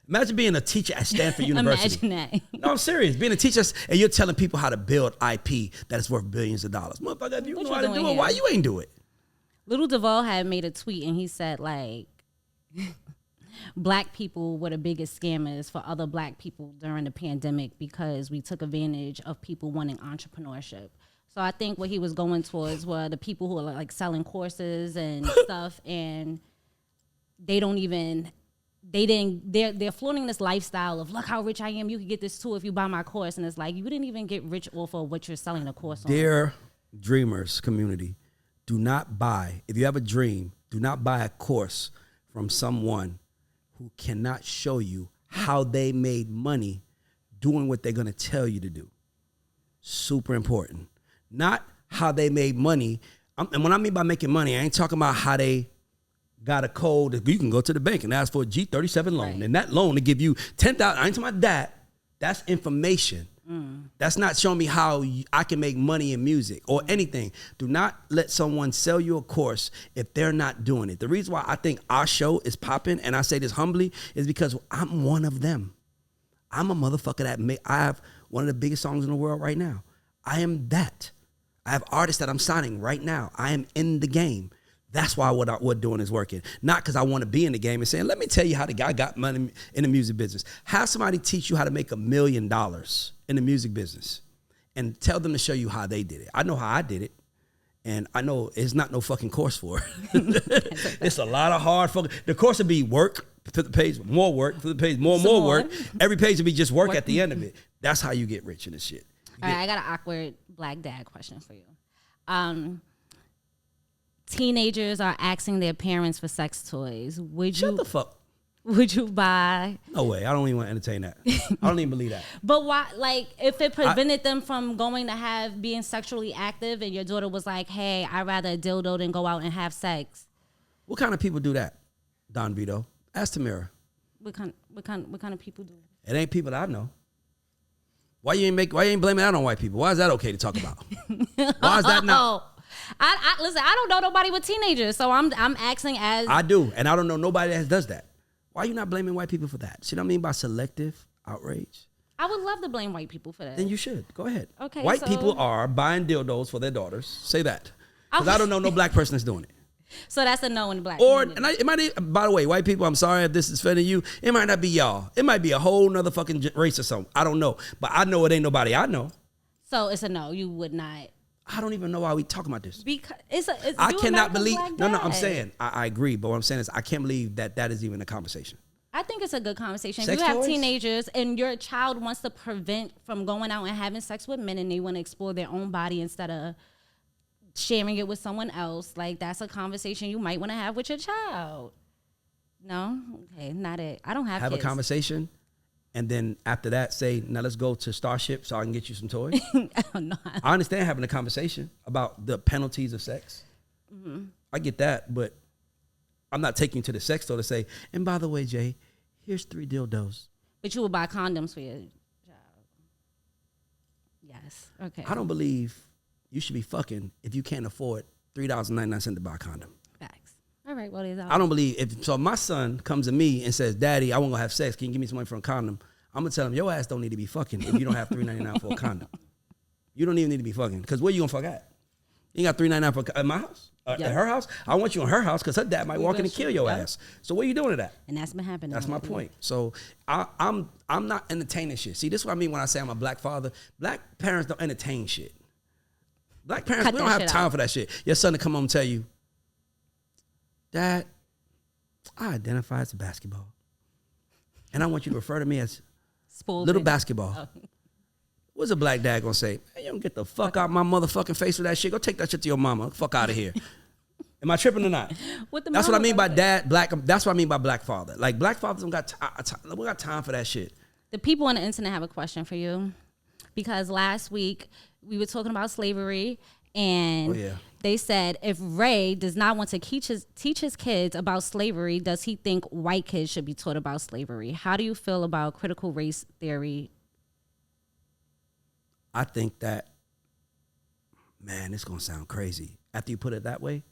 Imagine being a teacher at Stanford University. Imagine that. No, I'm serious. Being a teacher and you're telling people how to build IP that is worth billions of dollars. Motherfucker, if you know how to do it, why you ain't do it? Little Duval had made a tweet and he said, like, black people were the biggest scammers for other black people during the pandemic because we took advantage of people wanting entrepreneurship. So I think what he was going towards were the people who are like selling courses and stuff, and they're flaunting this lifestyle of, look how rich I am. You can get this too if you buy my course. And it's like, you didn't even get rich off of what you're selling the course on. Dear dreamers community, do not buy, if you have a dream, do not buy a course from someone who cannot show you how they made money doing what they're going to tell you to do. Super important. Not how they made money. And when I mean by making money, I ain't talking about how they got a code that you can go to the bank and ask for a G37 loan. Right. And that loan to give you $10,000. I ain't talking about that. That's information. That's not showing me how I can make money in music or anything. Do not let someone sell you a course if they're not doing it. The reason why I think our show is popping, and I say this humbly, is because I'm one of them. I'm a motherfucker I have one of the biggest songs in the world right now. I am that. I have artists that I'm signing right now. I am in the game. That's why what we're doing is working. Not because I want to be in the game and saying, let me tell you how the guy got money in the music business. Have somebody teach you how to make $1 million in the music business and tell them to show you how they did it. I know how I did it. And I know it's not no fucking course for it. It's a lot of hard fucking. The course would be work, flip the page, more work, flip the page, more work. Every page would be just work at the end of it. That's how you get rich in this shit. All right, I got an awkward black dad question for you. Teenagers are asking their parents for sex toys. Shut the fuck. Would you buy? No way. I don't even want to entertain that. I don't even believe that. But why? Like, if it prevented them from going to being sexually active, and your daughter was like, "Hey, I'd rather a dildo than go out and have sex." What kind of people do that, Don Vito? Ask Tamira. What kind of people do? It ain't people that I know. Why you ain't blaming that on white people? Why is that okay to talk about? Why is that not? Listen, I don't know nobody with teenagers, so I'm asking as I do, and I don't know nobody that does that. Why are you not blaming white people for that? See what I mean by selective outrage? I would love to blame white people for that. Then you should. Go ahead. Okay. White people are buying dildos for their daughters. Say that. Because I don't know no black person that's doing it. So that's a no in the black community. It might, by the way, white people, I'm sorry if this is offending you. It might not be y'all. It might be a whole nother fucking race or something. I don't know. But I know it ain't nobody I know. So it's a no. You would not. I don't even know why we talking about this. Because I cannot believe. No, I'm saying I agree, but what I'm saying is I can't believe that is even a conversation. I think it's a good conversation. Sex you have toys? Teenagers and your child wants to prevent from going out and having sex with men, and they want to explore their own body instead of sharing it with someone else. Like, that's a conversation you might want to have with your child. No? Okay, not it. I don't have kids. A conversation. And then after that, say, now let's go to Starship so I can get you some toys. No. I understand having a conversation about the penalties of sex. Mm-hmm. I get that, but I'm not taking you to the sex store to say, and by the way, Jay, here's 3 dildos. But you would buy condoms for your child. Yes. Okay. I don't believe you should be fucking if you can't afford $3.99 to buy a condom. Facts. All right, well, I don't believe if my son comes to me and says, Daddy, I want to have sex. Can you give me some money for a condom? I'm going to tell him, your ass don't need to be fucking if you don't have $3.99 for a condom. You don't even need to be fucking, because where you going to fuck at? You got $3.99 for at my house? At her house? I want you in her house because her dad might walk in and kill your ass. So what are you doing to that? And that's been happening. That's my point. So I'm not entertaining shit. See, this is what I mean when I say I'm a black father. Black parents don't entertain shit. Black parents, we don't have time for that shit. Your son to come home and tell you, Dad, I identify as a basketball. And I want you to refer to me as little basketball. Oh. What's a black dad gonna say? Hey, you don't get the fuck out my motherfucking face with that shit. Go take that shit to your mama. Fuck out of here. Am I tripping or not? That's what I mean by dad, black. That's what I mean by black father. Like, black fathers don't got we got time for that shit. The people on the internet have a question for you, because last week we were talking about slavery, and they said, if Ray does not want to teach his kids about slavery, does he think white kids should be taught about slavery? How do you feel about critical race theory? I think that, man, it's going to sound crazy. After you put it that way,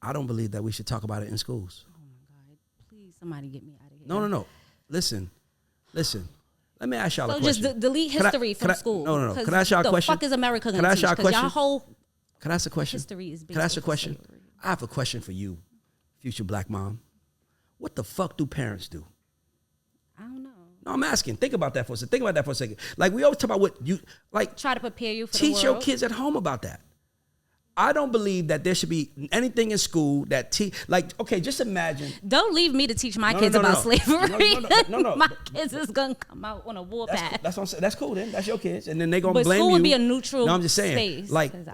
I don't believe that we should talk about it in schools. Oh, my God. Please, somebody get me out of here. No. Listen. Let me ask y'all a So question. just delete history from school. No. Can I ask y'all a question? The fuck is America Can I gonna ask y'all a teach? 'Cause question? y'all whole Can I ask a question? history is based Can I ask a off question? slavery. I have a question for you, future black mom. What the fuck do parents do? I don't know. No, I'm asking. Think about that for a second. Like, we always talk about what you, like, Try to prepare you for the teach world. your kids at home about that. I don't believe that there should be anything in school that like, okay, just imagine. Don't leave me to teach my kids about slavery. No. My kids is gonna come out on a warpath. That's what I'm saying. That's cool then. That's your kids. And then they gonna But blame you. school would be a neutral No, I'm just saying. space, Like, 'cause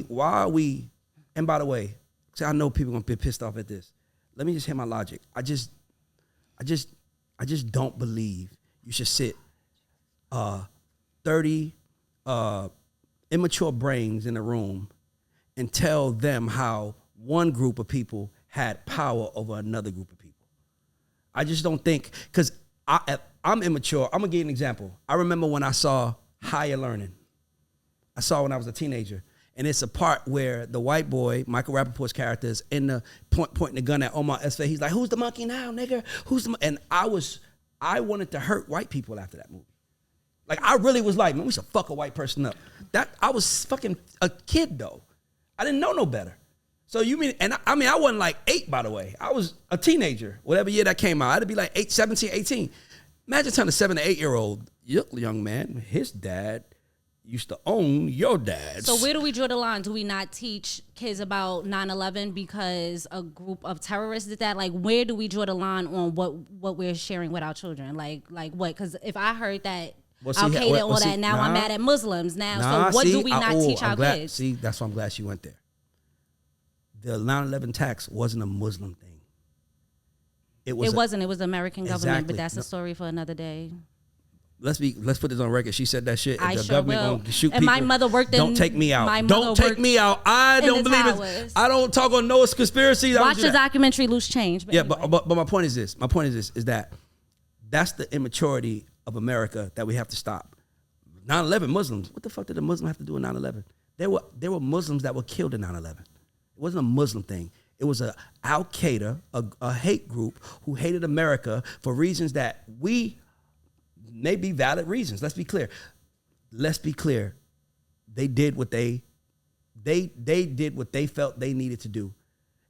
why are we, and by the way, see, I know people gonna be pissed off at this. Let me just hear my logic. I just don't believe you should sit 30 immature brains in a room and tell them how one group of people had power over another group of people. I just don't think, because I'm immature. I'm going to give you an example. I remember when I saw Higher Learning. I saw when I was a teenager. And it's a part where the white boy, Michael Rappaport's character, is in the pointing the gun at Omar Esfe. He's like, who's the monkey now, nigga? And I wanted to hurt white people after that movie. Like, I really was like, man, we should fuck a white person up. I was fucking a kid, though. I didn't know no better. So you mean, and I wasn't like 8, by the way. I was a teenager, whatever year that came out. I'd be like 17, 18. Imagine telling a 7 to 8-year-old, young man, his dad used to own your dad. So where do we draw the line? Do we not teach kids about 9/11 because a group of terrorists did that? Like, where do we draw the line on what we're sharing with our children? Like what? Because if I heard that Al-Qaeda all that, now I'm mad at Muslims now. So what do we not teach our kids? See, that's why I'm glad she went there. The 9/11 tax wasn't a Muslim thing. It wasn't. It was the American government, but that's a story for another day. Let's put this on record. She said that shit. I the sure government will. gonna shoot and people. my mother worked in. Don't take me out. Don't take me out. I don't believe it. I don't talk on Noah's conspiracies. Watch the documentary Loose Change. But anyway. but my point is this. Is that that's the immaturity of America that we have to stop. 9/11 Muslims. What the fuck did the Muslim have to do with 9/11? There were Muslims that were killed in 9/11. It wasn't a Muslim thing. It was a Al-Qaeda, a hate group who hated America for reasons that may be valid reasons. Let's be clear. They did what they did what they felt they needed to do.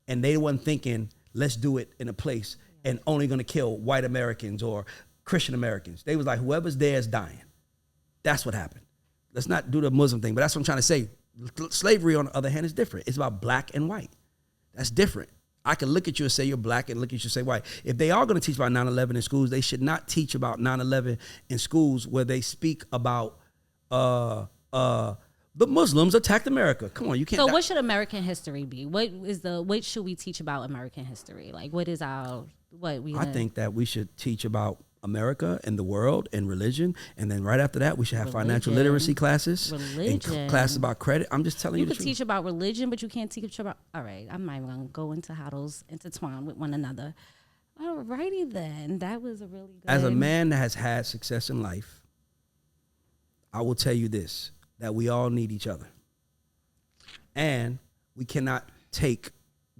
And they weren't thinking, let's do it in a place and only gonna kill white Americans or Christian Americans. They was like, whoever's there is dying. That's what happened. Let's not do the Muslim thing, but that's what I'm trying to say. Slavery, on the other hand, is different. It's about black and white. That's different. I can look at you and say you're black and look at you and say white. If they are going to teach about 9/11 in schools, they should not teach about 9/11 in schools where they speak about the Muslims attacked America. Come on, you can't. So what should American history be? What should we teach about American history? Like, what is I think that we should teach about America and the world and religion, and then right after that we should have financial literacy classes and classes about credit. I'm just telling you the truth. You could teach about religion, but you can't teach about, all right, I'm not even going to go into how those intertwine with one another. All righty then. That was a really good. As a man that has had success in life, I will tell you this, that we all need each other. And we cannot take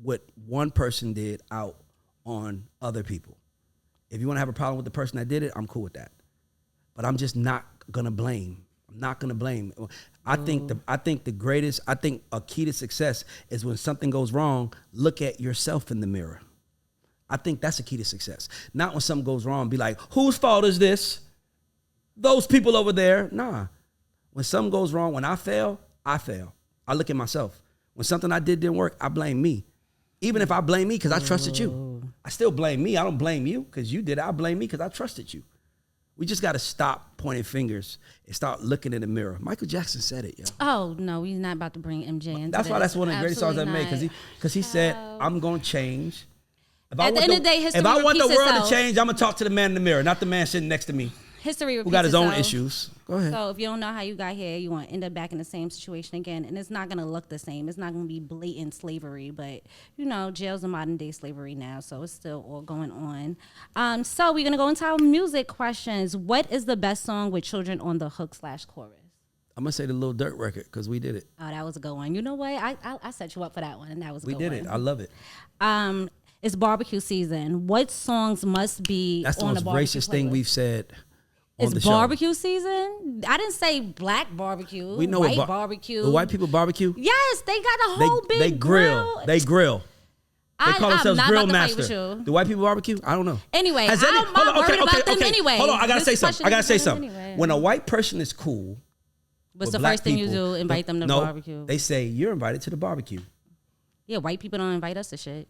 what one person did out on other people. If you want to have a problem with the person that did it, I'm cool with that. But I'm just not gonna blame. I'm not gonna blame. I think a key to success is when something goes wrong, look at yourself in the mirror. I think that's a key to success. Not when something goes wrong, be like, whose fault is this? Those people over there. Nah. When something goes wrong, when I fail, I fail. I look at myself. When something I did didn't work, I blame me. Even if I blame me because I trusted you. I still blame me. I don't blame you because you did it. I blame me because I trusted you. We just got to stop pointing fingers and start looking in the mirror. Michael Jackson said it, yo. Oh, no, he's not about to bring MJ into That's why that's one of the greatest songs I made, because he said, I'm going to change. At the end of the day, history if I want the repeats world itself. to change, I'm going to talk to the man in the mirror, not the man sitting next to me History repeats who got his own itself. issues. Go ahead. So if you don't know how you got here, you want to end up back in the same situation again. And it's not going to look the same. It's not going to be blatant slavery. But, jail's a modern day slavery now. So it's still all going on. So we're going to go into our music questions. What is the best song with children on the hook/chorus? I'm going to say the Lil Durk record because we did it. Oh, that was a good one. You know what? I set you up for that one. And that was a We good did one. it. I love it. It's barbecue season. What songs must be That's the on most the barbecue racist thing playlist? we've said on It's the show. barbecue season. I didn't say black barbecue. We know white what barbecue. The white people barbecue. Yes, they got a whole big They grill. They grill. They call I'm themselves not grill about to fight master. with you. Do white people barbecue? I don't know. Anyway, Has I'm hold not on, worried about them anyway. Hold on, I gotta This say something. question is for them When anyway. a white person is cool, What's with the black first thing you people, do? Invite them to the no, barbecue. They say you're invited to the barbecue. Yeah, white people don't invite us to shit.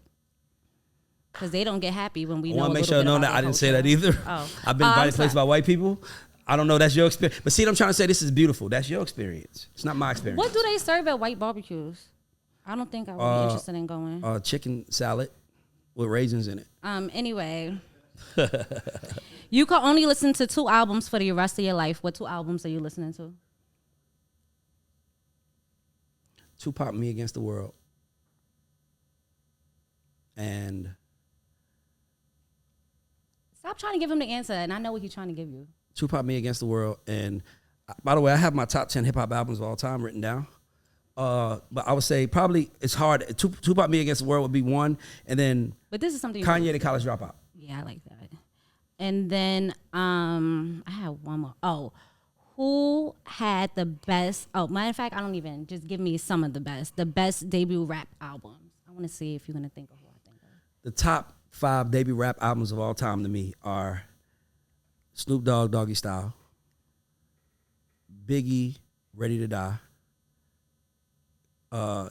Because they don't get happy when we I know want a to make little sure I bit know about that their I didn't say that culture. either. Oh. I've been I'm invited places sorry. by white people. I don't know. That's your experience. But see, what I'm trying to say, this is beautiful. That's your experience. It's not my experience. What do they serve at white barbecues? I don't think I would be interested in going. Chicken salad with raisins in it. Anyway, you can only listen to 2 albums for the rest of your life. What 2 albums are you listening to? Tupac, Me Against the World. And Stop trying to give him the answer, and I know what he's trying to give you. Tupac, Me Against the World. And by the way, I have my top 10 hip hop albums of all time written down. But I would say probably it's hard. Tupac, Me Against the World would be one. And then But this is something Kanye, The College Dropout. Yeah, I like that. And then I have one more. Oh, who had the best? Oh, matter of fact, I don't even. Just give me some of the best. The best debut rap albums. I want to see if you're gonna think of who I think of. The top 5 debut rap albums of all time to me are Snoop Dogg, Doggy Style, Biggie, Ready to Die,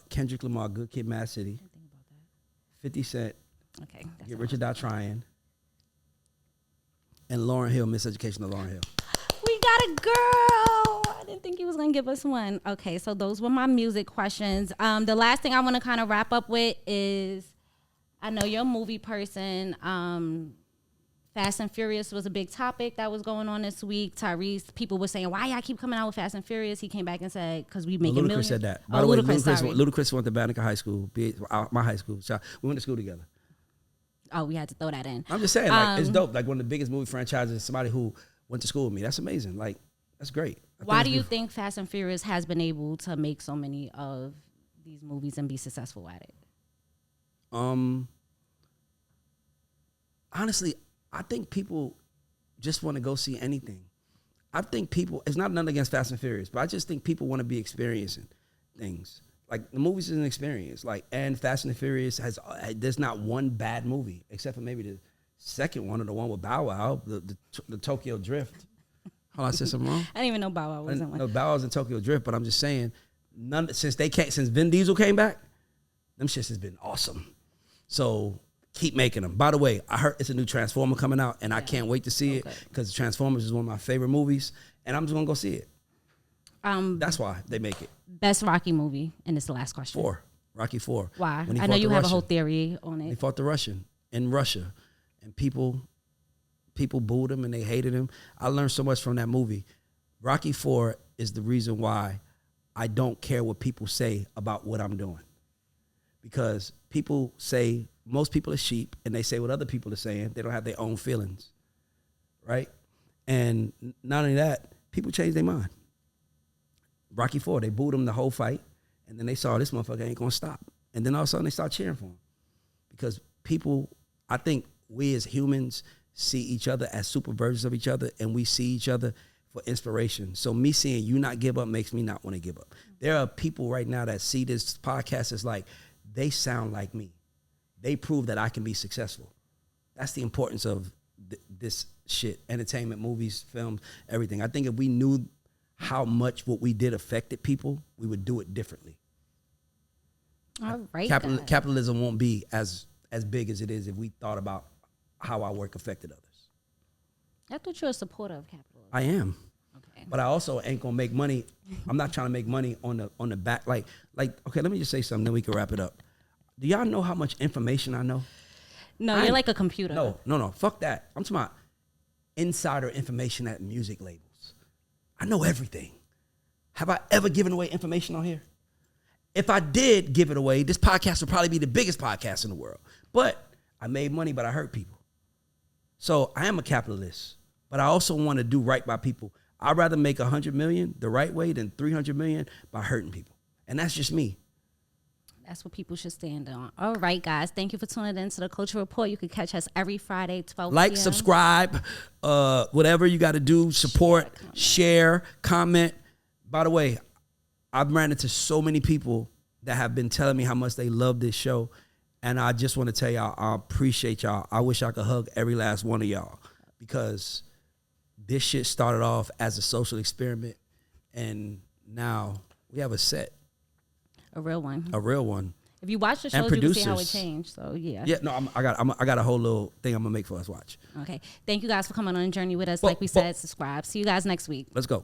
Kendrick Lamar, Good Kid, Mad City, Think about that. 50 Cent, Okay. That's Get all. Rich or Die Trying, and Lauryn Hill, Miseducation of Lauryn Hill. We got a girl. I didn't think he was gonna give us one. Okay, so those were my music questions. The last thing I want to kind of wrap up with is, I know you're a movie person. Fast and Furious was a big topic that was going on this week. Tyrese, people were saying, why y'all keep coming out with Fast and Furious? He came back and said, because we making Ludacris millions. said that. Oh, By the way, sorry. Ludacris went to Banneker High School, my high school. So we went to school together. Oh, we had to throw that in. I'm just saying, like, it's dope. Like, one of the biggest movie franchises is somebody who went to school with me. That's amazing. Like, that's great. Why do you think Fast and Furious has been able to make so many of these movies and be successful at it? Honestly, I think people just want to go see anything. I think people, it's not nothing against Fast and Furious, but I just think people want to be experiencing things. Like, the movies is an experience. Like, and Fast and the Furious there's not one bad movie, except for maybe the second one or the one with Bow Wow, the Tokyo Drift. Hold on, I said something wrong? I didn't even know Bow Wow wasn't one. No, Bow Wow's in Tokyo Drift, but I'm just saying, since Vin Diesel came back, them shits has been awesome. So keep making them. By the way, I heard it's a new Transformer coming out, and I can't wait to see it because Transformers is one of my favorite movies, and I'm just gonna go see it. That's why they make it. Best Rocky movie, and it's the last question. Rocky 4. Why? When he I know fought you the have a Russian. whole theory on He it. fought the Russian in Russia, and people booed him and they hated him. I learned so much from that movie. Rocky 4 is the reason why I don't care what people say about what I'm doing. Because people say, most people are sheep, and they say what other people are saying. They don't have their own feelings, right? And not only that, people change their mind. Rocky 4, they booed him the whole fight, and then they saw this motherfucker ain't gonna stop. And then all of a sudden they start cheering for him. Because people, I think we as humans see each other as super versions of each other, and we see each other for inspiration. So me seeing you not give up makes me not want to give up. There are people right now that see this podcast as like, they sound like me. They prove that I can be successful. That's the importance of this shit. Entertainment, movies, films, everything. I think if we knew how much what we did affected people, we would do it differently. All right. Capitalism won't be as big as it is if we thought about how our work affected others. I thought you were a supporter of capitalism. I am. Okay. But I also ain't gonna make money. I'm not trying to make money on the back. Like, okay, let me just say something, then we can wrap it up. Do y'all know how much information I know? No, you're like a computer. No. Fuck that. I'm talking about insider information at music labels. I know everything. Have I ever given away information on here? If I did give it away, this podcast would probably be the biggest podcast in the world. But I made money, but I hurt people. So I am a capitalist, but I also want to do right by people. I'd rather make 100 million the right way than 300 million by hurting people. And that's just me. That's what people should stand on. All right, guys. Thank you for tuning in to the Culture Report. You can catch us every Friday, 12 Like, p.m. subscribe, whatever you got to do, support, share, comment. By the way, I've ran into so many people that have been telling me how much they love this show. And I just want to tell y'all, I appreciate y'all. I wish I could hug every last one of y'all because this shit started off as a social experiment. And now we have a set. A real one. A real one. If you watch the show, you can see how it changed. So, yeah. Yeah, no, I got a whole little thing I'm going to make for us watch. Okay. Thank you guys for coming on a journey with us. Like we said, subscribe. See you guys next week. Let's go.